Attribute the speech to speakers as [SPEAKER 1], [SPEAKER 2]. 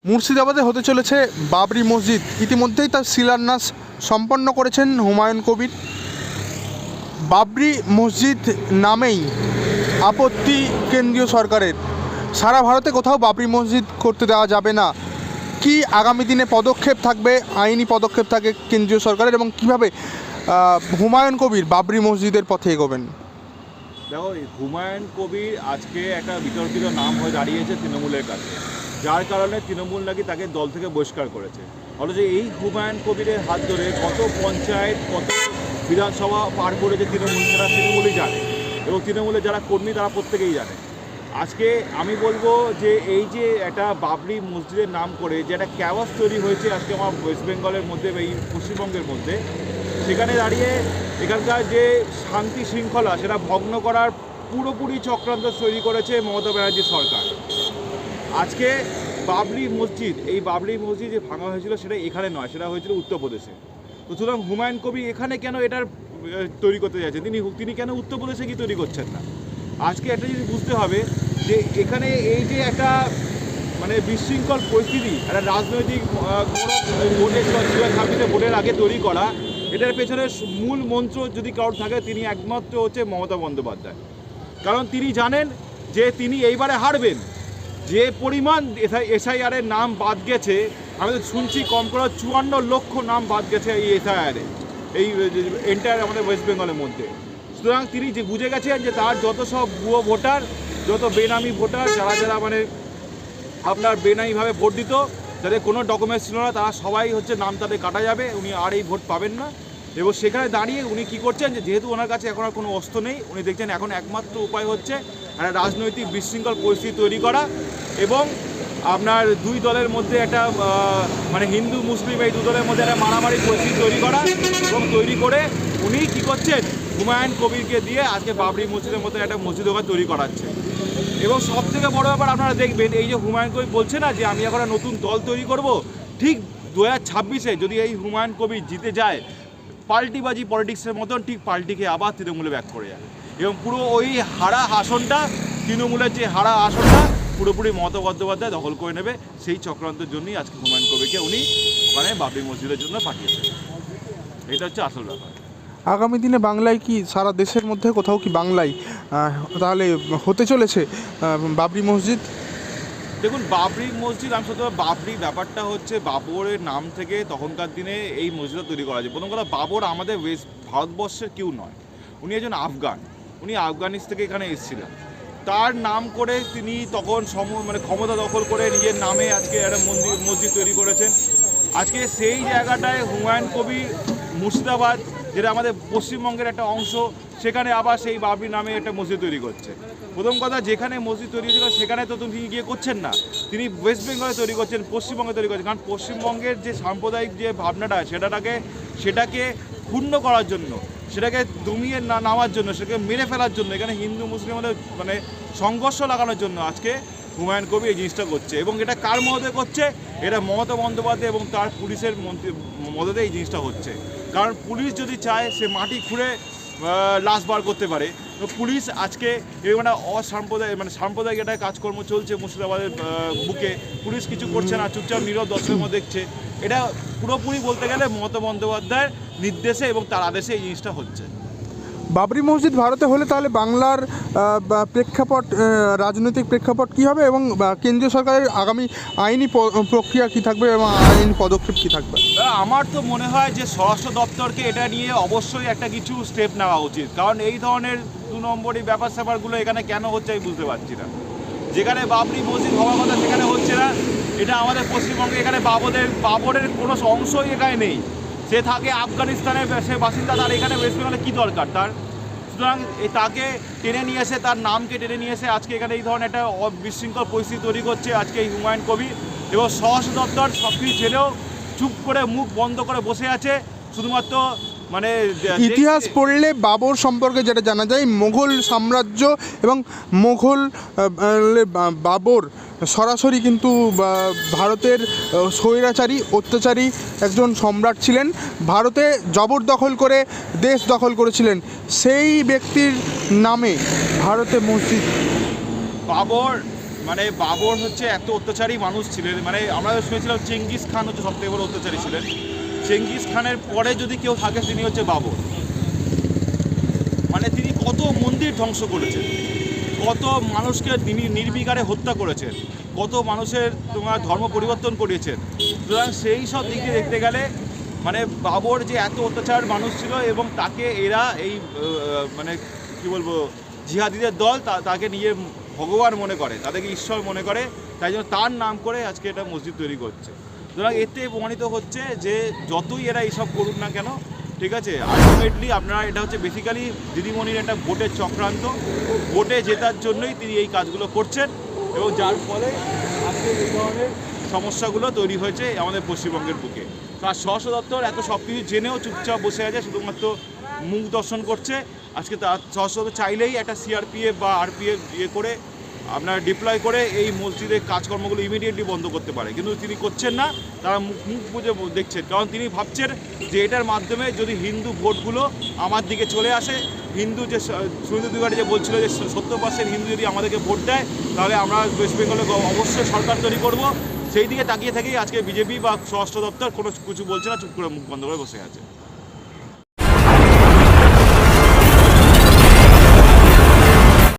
[SPEAKER 1] মুর্শিদাবাদে হতে চলেছে বাবরি মসজিদ। ইতিমধ্যেই তার শিলান্যাস সম্পন্ন করেছেন হুমায়ুন কবির। বাবরি মসজিদ নামেই আপত্তি কেন্দ্রীয় সরকারের। সারা ভারতে কোথাও বাবরি মসজিদ করতে দেওয়া যাবে না। কি আগামী দিনে পদক্ষেপ থাকবে, আইনি পদক্ষেপ থাকে কেন্দ্রীয় সরকারের, এবং কিভাবে হুমায়ুন কবির বাবরি মসজিদের পথে এগোবেন?
[SPEAKER 2] দেখো, হুমায়ুন কবির আজকে একটা বিতর্কিত নাম হয়ে দাঁড়িয়েছে তৃণমূলের কাছে, যার কারণে তৃণমূল নাকি তাকে দল থেকে বহিষ্কার করেছে। অথচ এই হুমায়ুন কবিরের হাত ধরে কত পঞ্চায়েত, কত বিধানসভা পার করেছে তৃণমূল, সেটা তৃণমূলই জানে, এবং তৃণমূলের যারা কর্মী তারা প্রত্যেকেই জানে। আজকে আমি বলবো যে এই যে একটা বাবরি মসজিদের নাম করে যে একটা ক্যাওয়াস তৈরি হয়েছে আজকে আমার ওয়েস্ট বেঙ্গলের মধ্যে বা এই পশ্চিমবঙ্গের মধ্যে, সেখানে দাঁড়িয়ে এখানকার যে শান্তি শৃঙ্খলা সেটা ভগ্ন করার পুরোপুরি চক্রান্ত তৈরি করেছে মমতা ব্যানার্জি সরকার। আজকে এই বাবরি মসজিদ যে ভাঙা হয়েছিল সেটা এখানে নয়, সেটা হয়েছিল উত্তরপ্রদেশে। তো সুতরাং হুমায়ুন কবির এখানে কেন এটার তৈরি করতে যাচ্ছেন? তিনি কেন উত্তরপ্রদেশে কি তৈরি করছেন না? আজকে একটা জিনিস বুঝতে হবে যে এখানে এই যে একটা বিশৃঙ্খল পরিস্থিতি, একটা রাজনৈতিক ভোটের 2026 ভোটের আগে তৈরি করা, এটার পেছনে মূল মন্ত্র যদি কারোর থাকে তিনি একমাত্র হচ্ছে মমতা বন্দ্যোপাধ্যায়। কারণ তিনি জানেন যে তিনি এইবারে হারবেন। যে পরিমাণ এসআইআরের নাম বাদ গেছে, আমি তো শুনছি কম করে 54 লক্ষ নাম বাদ গেছে এই এসআইআরে, এই এন্টায়ার আমাদের ওয়েস্ট বেঙ্গলের মধ্যে। সুতরাং তিনি যে বুঝে গেছেন যে তার যত সব ভুয়ো ভোটার, যত বেনামি ভোটার, যারা আপনার বেনামিভাবে ভোট দিত, যাদের কোনো ডকুমেন্টস ছিল না, তারা সবাই হচ্ছে নাম তাদের কাটা যাবে, উনি আর এই ভোট পাবেন না। এবং সেখানে দাঁড়িয়ে উনি কী করছেন, যে যেহেতু ওনার কাছে এখন আর কোনো অস্ত্র নেই, উনি দেখছেন এখন একমাত্র উপায় হচ্ছে একটা রাজনৈতিক বিশৃঙ্খল পরিস্থিতি তৈরি করা, এবং আপনার দুই দলের মধ্যে একটা হিন্দু মুসলিম এই দু দলের মধ্যে একটা মারামারি পরিস্থিতি তৈরি করা, এবং তৈরি করে উনি কী করছেন, হুমায়ুন কবিরকে দিয়ে আজকে বাবরি মসজিদের মধ্যে একটা মসজিদ ওখানে তৈরি করাচ্ছে। এবং সবথেকে বড় ব্যাপার আপনারা দেখবেন, এই যে হুমায়ুন কবির বলছে না যে আমি এখন নতুন দল তৈরি করব, ঠিক 2026-এ যদি এই হুমায়ুন কবির জিতে যায়, পাল্টিবাজি পলিটিক্সের মতন ঠিক পাল্টিকে আবার তৃণমূলে ব্যাক করে যাবে, এবং পুরো ওই হারা আসনটা, তৃণমূলের যে হারা আসনটা পুরোপুরি মমতা বন্দ্যোপাধ্যায় দখল করে নেবে। সেই চক্রান্তের জন্যই আজকে হুমায়ুন কবিরকে উনি বাবরি মসজিদের জন্য পাঠিয়েছেন। এটা হচ্ছে আসল ব্যাপার।
[SPEAKER 1] আগামী দিনে বাংলায় কি, সারা দেশের মধ্যে কোথাও কি বাংলায় তাহলে হতে চলেছে বাবরি মসজিদ?
[SPEAKER 2] দেখুন, বাবরি মসজিদ, আমি সত্যি বাবরি ব্যাপারটা হচ্ছে বাবরের নাম থেকে তখনকার দিনে এই মসজিদটা তৈরি করা যায়। প্রথম কথা, বাবর আমাদের ভারতবর্ষের কেউ নয়, উনি একজন আফগান। উনি আফগানিস্তান থেকে এখানে এসেছিলেন। তার নাম করে তিনি তখন ক্ষমতা দখল করে নিজের নামে আজকে একটা মসজিদ তৈরি করেছেন। আজকে সেই জায়গাটায় হুমায়ুন কবির মুর্শিদাবাদ, যেটা আমাদের পশ্চিমবঙ্গের একটা অংশ, সেখানে আবার সেই বাবরি নামে একটা মসজিদ তৈরি করছে। প্রথম কথা, যেখানে মসজিদ তৈরি হয়েছিল সেখানে তো তিনি গিয়ে করছেন না, তিনি ওয়েস্ট বেঙ্গলে তৈরি করছেন, পশ্চিমবঙ্গে তৈরি করছেন। কারণ পশ্চিমবঙ্গের যে সাম্প্রদায়িক যে ভাবনাটা, সেটাকে ক্ষুণ্ণ করার জন্য, সেটাকে দমিয়ে নামার জন্য, সেটাকে মেরে ফেলার জন্য, এখানে হিন্দু মুসলিমদের সংঘর্ষ লাগানোর জন্য আজকে হুমায়ুন কবির এই জিনিসটা করছে। এবং এটা কার মদতে করছে? এটা মমতা বন্দ্যোপাধ্যায় এবং তার পুলিশের মদতে এই জিনিসটা হচ্ছে। কারণ পুলিশ যদি চায় সে মাটি খুঁড়ে লাশ বার করতে পারে। তো পুলিশ আজকে এরকম একটা সাম্প্রদায়িক একটা কাজকর্ম চলছে মুর্শিদাবাদের বুকে, পুলিশ কিছু করছে না, চুপচাপ নীরব দর্শকের মধ্যে দেখছে। এটা পুরোপুরি বলতে গেলে মমতা বন্দ্যোপাধ্যায়ের নির্দেশে এবং তার আদেশে এই জিনিসটা হচ্ছে।
[SPEAKER 1] বাবরি মসজিদ ভারতে হলে তাহলে বাংলার প্রেক্ষাপট, রাজনৈতিক প্রেক্ষাপট কী হবে, এবং কেন্দ্রীয় সরকারের আগামী আইনি প্রক্রিয়া কী থাকবে এবং আইনি পদক্ষেপ কী থাকবে?
[SPEAKER 2] আমার তো মনে হয় যে স্বরাষ্ট্র দপ্তরকে এটা নিয়ে অবশ্যই একটা কিছু স্টেপ নেওয়া উচিত। কারণ এই ধরনের 2 নম্বরই ব্যাপার স্যাপারগুলো এখানে কেন হচ্ছে আমি বুঝতে পারছি না। যেখানে বাবরি মসজিদ হওয়ার কথা সেখানে হচ্ছে না। এটা আমাদের পশ্চিমবঙ্গে, এখানে বাবরের কোনো অংশই এখানে নেই। সে থাকে আফগানিস্তানের, সে বাসিন্দা, তার এখানে ওয়েস্ট বেঙ্গলে কী দরকার তার? সুতরাং তাকে টেনে নিয়ে এসে, তার নামকে টেনে নিয়ে এসে আজকে এখানে এই ধরনের একটা বিশৃঙ্খল পরিস্থিতি তৈরি করছে আজকে এই হুমায়ুন কবির। এবং স্বরাষ্ট্র দপ্তর সব কিছু জেনেও চুপ করে মুখ বন্ধ করে বসে আছে। শুধুমাত্র
[SPEAKER 1] ইতিহাস পড়লে বাবর সম্পর্কে যেটা জানা যায়, মুঘল সাম্রাজ্য এবং মুঘল বাবর সরাসরি কিন্তু ভারতের স্বৈরাচারী, অত্যাচারী একজন সম্রাট ছিলেন। ভারতে জবরদখল করে দেশ দখল করেছিলেন। সেই ব্যক্তির নামে ভারতে মসজিদ।
[SPEAKER 2] বাবর মানে বাবর হচ্ছে এত অত্যাচারী মানুষ ছিলেন, মানে আমরা শুনেছিলাম চেঙ্গিস খান হচ্ছে সবথেকে বড় অত্যাচারী ছিলেন। চেঙ্গিস খানের পরে যদি কেউ থাকে তিনি হচ্ছে বাবর। মানে তিনি কত মন্দির ধ্বংস করেছেন, কত মানুষকে নির্বিকারে হত্যা করেছেন, কত মানুষের তোমার ধর্ম পরিবর্তন করিয়েছেন। সুতরাং সেই সব দিক দিয়ে দেখতে গেলে মানে বাবর যে এত অত্যাচার মানুষ ছিল এবং তাকে এরা এই মানে কি বলবো জিহাদিদের দল তাকে নিয়ে ভগবান মনে করে, তাদেরকে ঈশ্বর মনে করে, তাই জন্য তার নাম করে আজকে এটা মসজিদ তৈরি করছে। সুতরাং এতে প্রমাণিত হচ্ছে যে যতই এরা এইসব করুক না কেন, ঠিক আছে, আলটিমেটলি আপনারা এটা হচ্ছে বেসিক্যালি দিদিমণির একটা ভোটের চক্রান্ত, ভোটে জেতার জন্যই তিনি এই কাজগুলো করছেন এবং যার ফলে আজকে এই ধরনের সমস্যাগুলো তৈরি হয়েছে আমাদের পশ্চিমবঙ্গের বুকে। আর স্বরাষ্ট্র দপ্তর এত সব কিছু জেনেও চুপচাপ বসে আছে, শুধুমাত্র মুখ দর্শন করছে। আজকে তার স্বরাষ্ট্র দপ্তর চাইলেই একটা সিআরপিএফ বা আরপিএফ ইয়ে করে আপনার ডিপ্লয় করে এই মসজিদের কাজকর্মগুলো ইমিডিয়েটলি বন্ধ করতে পারে, কিন্তু তিনি করছেন না। তারা মুখ বুঝে দেখছেন, কারণ তিনি ভাবছেন যে এটার মাধ্যমে যদি হিন্দু ভোটগুলো আমার দিকে চলে আসে, হিন্দু যে সুনীল অধিকারী যে বলছিল যে 70% হিন্দু যদি আমাদেরকে ভোট দেয় তাহলে আমরা ওয়েস্ট বেঙ্গলে অবশ্যই সরকার তৈরি করব, সেই দিকে তাকিয়ে থেকেই আজকে বিজেপি বা স্বরাষ্ট্র দপ্তর কোনো কিছু বলছে না, চুপ করে মুখ বন্ধ করে বসে আছে।